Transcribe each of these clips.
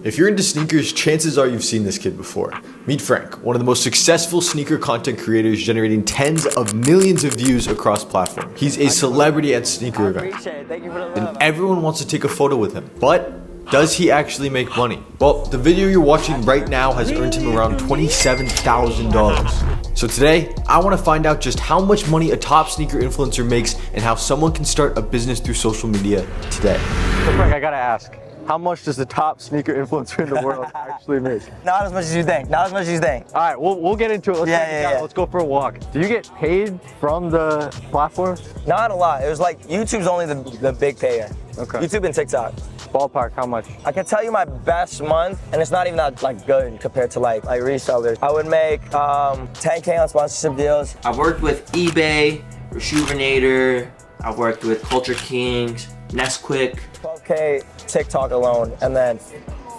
If you're into sneakers, chances are you've seen this kid before. Meet Frank, one of the most successful sneaker content creators generating tens of millions of views across platforms. He's a celebrity at sneaker events, and everyone wants to take a photo with him. But does he actually make money? Well, the video you're watching right now has earned him around $27,000. So today, I want to find out just how much money a top sneaker influencer makes and how someone can start a business through social media today. So Frank, I gotta ask, how much does the top sneaker influencer in the world actually make? Not as much as you think. Not as much as you think. All right, we'll get into it. Let's go for a walk. Do you get paid from the platform? Not a lot. It was like YouTube's only the big payer. Okay. YouTube and TikTok. Ballpark, how much? I can tell you my best month, and it's not even that like good compared to like resellers. I would make 10K on sponsorship deals. I've worked with eBay, Rejuvenator. I've worked with Culture Kings, Nesquik. 12K TikTok alone, and then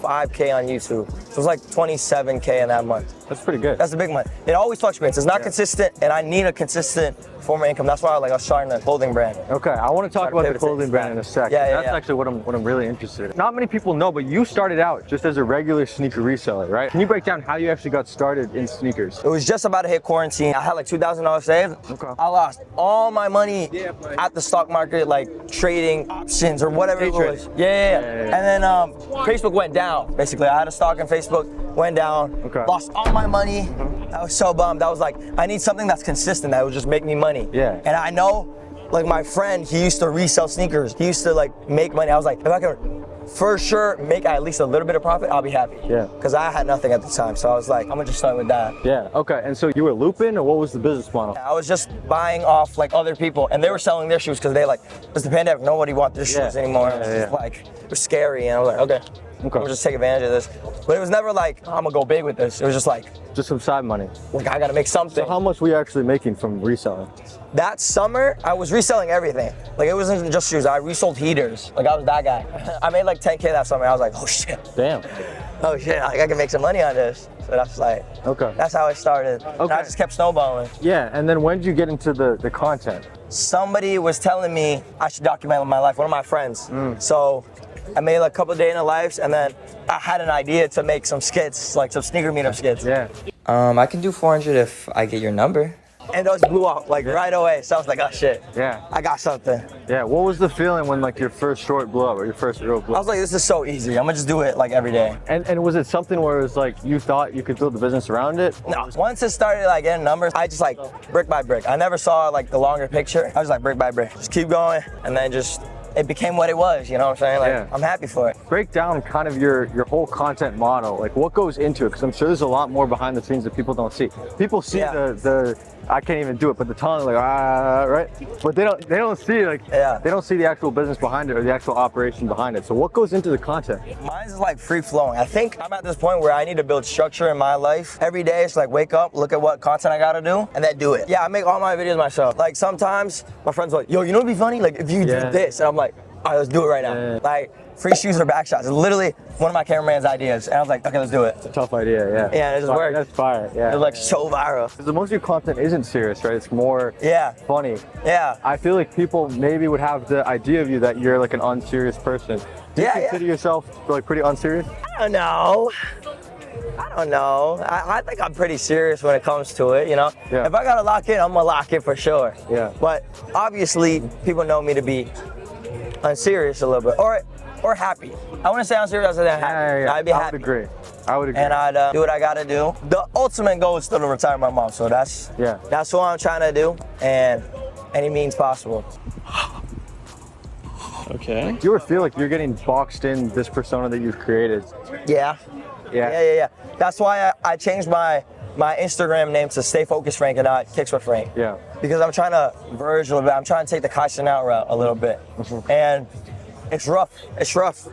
5K on YouTube. So it was like 27K in that month. That's pretty good. That's a big month. It always fluctuates. It's not consistent, and I need a consistent form of income. That's why I was starting a clothing brand. Okay, I want to talk about the clothing brand in a sec. That's actually what I'm really interested in. Not many people know, but you started out just as a regular sneaker reseller, right? Can you break down how you actually got started in sneakers? It was just about to hit quarantine. I had like $2,000 saved. Okay. I lost all my money at the stock market, like trading options or whatever it was. Yeah. And then Facebook went down. Basically, I had a stock in Facebook, went down, lost all my money. I was so bummed. I was like, I need something that's consistent that will just make me money. Yeah. And I know, like my friend, he used to resell sneakers. He used to like make money. I was like, if I can for sure make at least a little bit of profit, I'll be happy. Yeah. Because I had nothing at the time. So I was like, I'm gonna just start with that. Yeah, okay. And so you were looping, or what was the business model? I was just buying off like other people, and they were selling their shoes because they like, it's the pandemic, nobody wants their shoes anymore. It was just like, it was scary, and I was like, okay. I'm gonna just take advantage of this. But it was never like, I'm gonna go big with this. It was just like, just some side money. Like, I gotta make something. So how much were you actually making from reselling? That summer, I was reselling everything. Like, it wasn't just shoes. I resold heaters. Like, I was that guy. I made like 10K that summer. I was like, oh shit. Damn. Oh shit, like, I can make some money on this. So that's like, that's how I started. Okay. And I just kept snowballing. Yeah, and then when did you get into the content? Somebody was telling me I should document my life, one of my friends. So I made like a couple of day in the lives, and then I had an idea to make some skits, like some sneaker meetup skits. Yeah. I can do 400 if I get your number. And those blew up like right away. So I was like, oh shit. Yeah. I got something. Yeah. What was the feeling when like your first short blew up or your first reel blew up? I was like, this is so easy. I'm gonna just do it like every day. And was it something where it was like you thought you could build the business around it? No. Once it started like getting numbers, I just like brick by brick. I never saw like the longer picture. I was like brick by brick. Just keep going, and then just it became what it was, you know what I'm saying? Like, I'm happy for it. Break down kind of your whole content model, like what goes into it, because I'm sure there's a lot more behind the scenes that people don't see. People see the I can't even do it, but the talent, like right? But they don't see like they don't see the actual business behind it or the actual operation behind it. So what goes into the content? Mine's is like free flowing. I think I'm at this point where I need to build structure in my life. Every day it's like wake up, look at what content I gotta do, and then do it. Yeah, I make all my videos myself. Like sometimes my friends are like, yo, you know what'd be funny? Like if you do this, and I'm like, all right, let's do it right now. Like free shoes or back shots. It's literally one of my cameraman's ideas. And I was like, okay, let's do it. It's a tough idea, Yeah, it just worked. That's fire, It was like so viral. Because most of your content isn't serious, right? It's more funny. Yeah. I feel like people maybe would have the idea of you that you're like an unserious person. Do you consider yourself like pretty unserious? I don't know. I think I'm pretty serious when it comes to it, you know? Yeah. If I gotta lock in, I'm gonna lock in for sure. Yeah. But obviously, people know me to be unserious a little bit, or happy. I wouldn't say unserious, I said happy. Yeah. I'd be happy. I would agree. And I'd do what I gotta do. The ultimate goal is still to retire my mom, so that's what I'm trying to do, and any means possible. Okay. Do you ever feel like you're getting boxed in this persona that you've created? Yeah. That's why I changed my Instagram name to Stay Focused Frank and not Kicks with Frank. Yeah. Because I'm trying to verge a little bit. I'm trying to take the Kaizen out route a little bit. And it's rough. It's rough.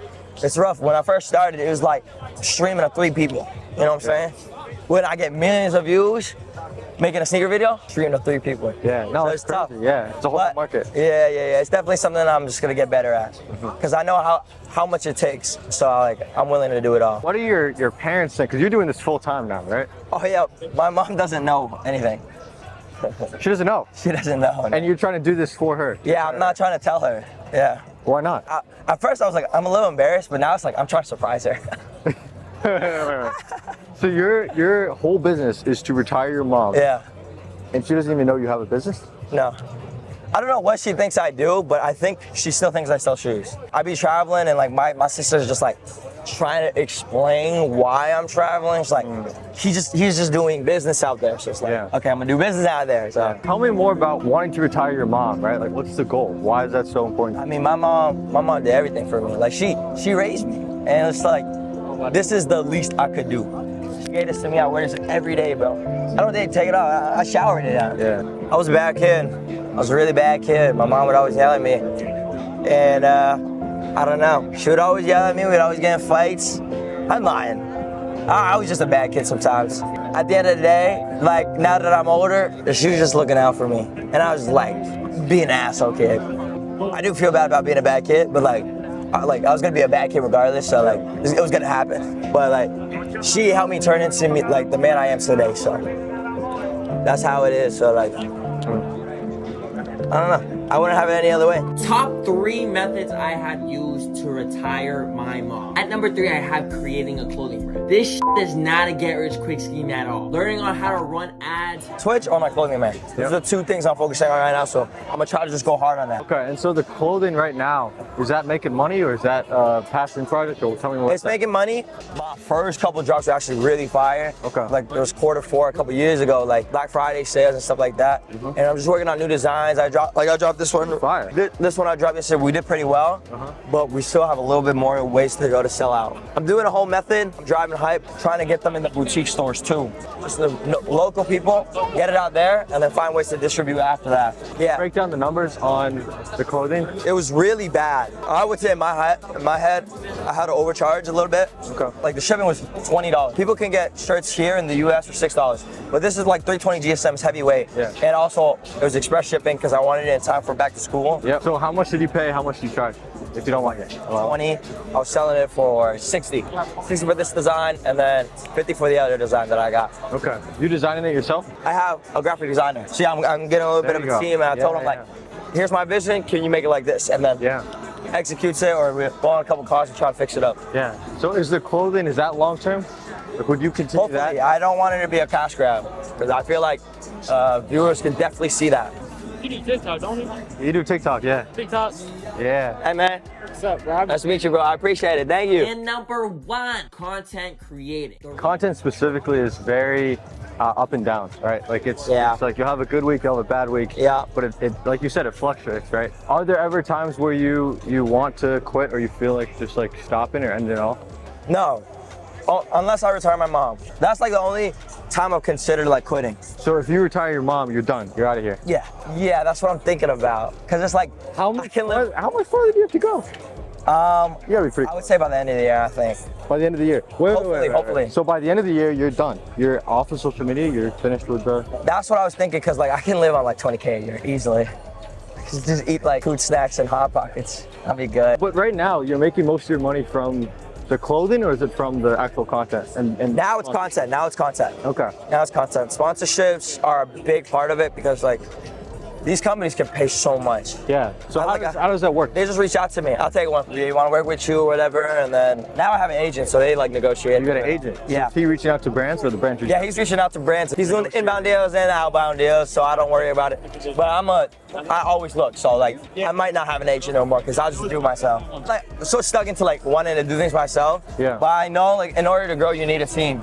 When I first started, it was like streaming to 3 people. You know what I'm saying? When I get millions of views, making a sneaker video, streaming to 3 people. Yeah, no, so it's tough. Yeah, it's a whole market. Yeah. It's definitely something I'm just gonna get better at. Because I know how much it takes. So I'm willing to do it all. What do your parents think? Because you're doing this full time now, right? Oh yeah, my mom doesn't know anything. She doesn't know? She doesn't know. And you're trying to do this for her? Yeah, I'm not trying to tell her. Yeah. Why not? At first I was like, I'm a little embarrassed, but now it's like, I'm trying to surprise her. So your whole business is to retire your mom. Yeah. And she doesn't even know you have a business? No. I don't know what she thinks I do, but I think she still thinks I sell shoes. I be traveling and like my sister's just like trying to explain why I'm traveling. It's like, he's just doing business out there. So it's like, okay, I'm gonna do business out there. So Tell me more about wanting to retire your mom, right? Like, what's the goal? Why is that so important? I mean, my mom did everything for me. Like she raised me, and it's like, this is the least I could do. She gave this to me. I wear this every day, bro. I don't think take it off. I showered it out. Yeah. I was a bad kid. I was a really bad kid. My mom would always yell at me, and I don't know. She would always yell at me. We'd always get in fights. I'm lying. I was just a bad kid sometimes. At the end of the day, like now that I'm older, she was just looking out for me, and I was like being an asshole kid. I do feel bad about being a bad kid, but like I was gonna be a bad kid regardless. So like it was gonna happen. But like she helped me turn into me like the man I am today. So that's how it is. So like I don't know. I wouldn't have it any other way. Top 3 methods I have used to retire my mom. At number 3, I have creating a clothing brand. This shit is not a get rich quick scheme at all. Learning on how to run ads. Twitch or my clothing brand. Those are the 2 things I'm focusing on right now, so I'm gonna try to just go hard on that. Okay, and so the clothing right now, is that making money or is that a passion project? Or tell me what It's making money. My first couple drops were actually really fire. Okay. Like there was Q4 a couple years ago, like Black Friday sales and stuff like that. And I'm just working on new designs. I dropped this one. Fire. This one I dropped yesterday. We did pretty well, but we still have a little bit more ways to go to sell out. I'm doing a whole method. I'm driving hype, trying to get them in the boutique stores too. Just the local people, get it out there, and then find ways to distribute after that. Yeah. Break down the numbers on the clothing. It was really bad. I would say in my head, I had to overcharge a little bit. Okay. Like the shipping was $20. People can get shirts here in the US for $6, but this is like 320 GSM's heavyweight. Yeah. And also it was express shipping because I wanted it in time for back to school. Yep. So how much did you pay? How much did you charge? If you don't like it. 20. I was selling it for 60. 60 for this design and then 50 for the other design that I got. Okay. You designing it yourself? I have a graphic designer. See, I'm getting a little bit of a team, and I told him like, here's my vision. Can you make it like this? And then executes it, or we go on a couple cars and try to fix it up. Yeah. So is the clothing, is that long term? Like, would you continue Hopefully, that? I don't want it to be a cash grab because I feel like viewers can definitely see that. You do TikTok, don't you? You do TikTok, yeah. TikTok? Yeah. Hey man, What's up, bro? nice to meet you, bro. I appreciate it. Thank you. And number 1, content creating. Content specifically is very up and down, right? Like it's like you'll have a good week, you'll have a bad week. Yeah. But it like you said, it fluctuates, right? Are there ever times where you want to quit or you feel like just like stopping or ending it all? No, unless I retire my mom. That's like the only time I've considered like quitting. So if you retire your mom, you're done. You're out of here. Yeah, that's what I'm thinking about. Cause it's like How much farther do you have to go? You gotta be pretty I would close. say by the end of the year, I think. By the end of the year. Wait, Hopefully. So by the end of the year, you're done. You're off of social media. You're finished with the. That's what I was thinking, cause like I can live on like 20K a year easily. Just eat like food, snacks, and Hot Pockets. That'd be good. But right now, you're making most of your money from the clothing, or is it from the actual content? And Now it's content. Now it's content. Okay. Now it's content. Sponsorships are a big part of it because like these companies can pay so much. Yeah. So how does that work? They just reach out to me. I'll take one from you. You want to work with you or whatever, and then now I have an agent, so they like negotiate. You got an agent. Yeah. Is he reaching out to brands or the brands? Yeah, he's reaching out to brands. He's doing inbound deals and outbound deals, so I don't worry about it. But I always look, so like I might not have an agent no more because I'll just do it myself. Like I'm so stuck into like wanting to do things myself. Yeah. But I know like in order to grow, you need a team.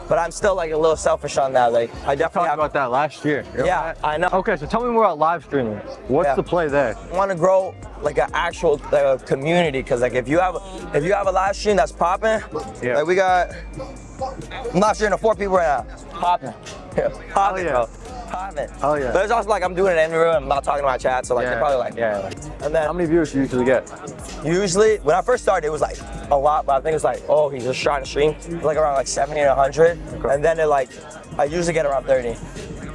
But I'm still like a little selfish on that. Like I definitely Talked about that last year. Yeah, I know. Okay, so tell me more about live streaming. What's the play there? I want to grow like an actual community because like if you have a live stream that's popping, like we got I'm live streaming to 4 people right now. Popping. Popping, bro. Popping. Oh yeah. But it's also like I'm doing an interview and I'm not talking to my chat, so like they're probably like And then how many viewers do you usually get? Usually when I first started it was like a lot, but I think it's like, oh, he's just trying to stream. Like around like 70 or 100. Okay. And then it like I usually get around 30.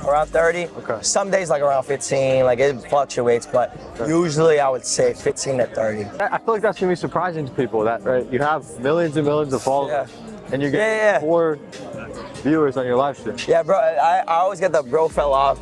Around 30. Okay. Some days like around 15, like it fluctuates, but usually I would say 15 to 30. I feel like that's gonna be surprising to people that you have millions and millions of followers and you're getting 4 viewers on your live stream. Yeah, bro, I always get the bro fell off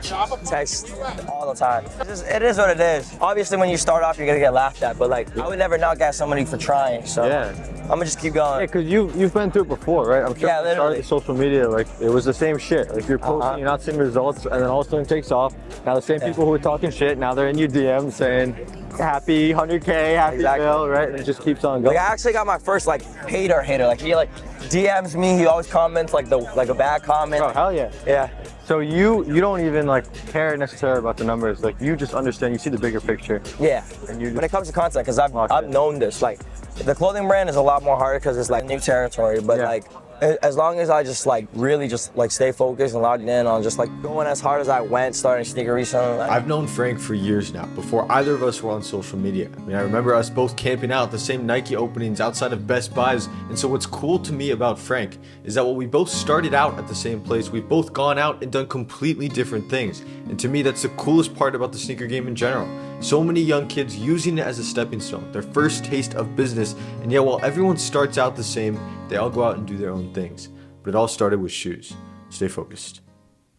text all the time. It is what it is. Obviously, when you start off, you're gonna get laughed at, but like, I would never knock at somebody for trying. So I'm gonna just keep going. Yeah, because you've been through it before, right? I'm sure Yeah, when you started literally. the social media, like it was the same shit. Like you're posting, you're not seeing results, and then all of a sudden it takes off. Now the same people who were talking shit, now they're in your DMs saying, happy 100K, happy bill, right? And it just keeps on going. Like I actually got my first like hater. Like he like DMs me. He always comments like a bad comment. Oh hell yeah. Yeah. So you don't even like care necessarily about the numbers. Like you just understand. You see the bigger picture. Yeah. And you just when it comes to content, because I've in. known this. Like the clothing brand is a lot more harder because it's like new territory. But like as long as I just like really just like stay focused and logged in on just like going as hard as I went, starting sneaker reselling. I've known Frank for years now, before either of us were on social media. I mean, I remember us both camping out at the same Nike openings outside of Best Buys. And so what's cool to me about Frank is that while we both started out at the same place, we've both gone out and done completely different things. And to me, that's the coolest part about the sneaker game in general. So many young kids using it as a stepping stone, their first taste of business. And yet while everyone starts out the same, they all go out and do their own things. But it all started with shoes. Stay focused.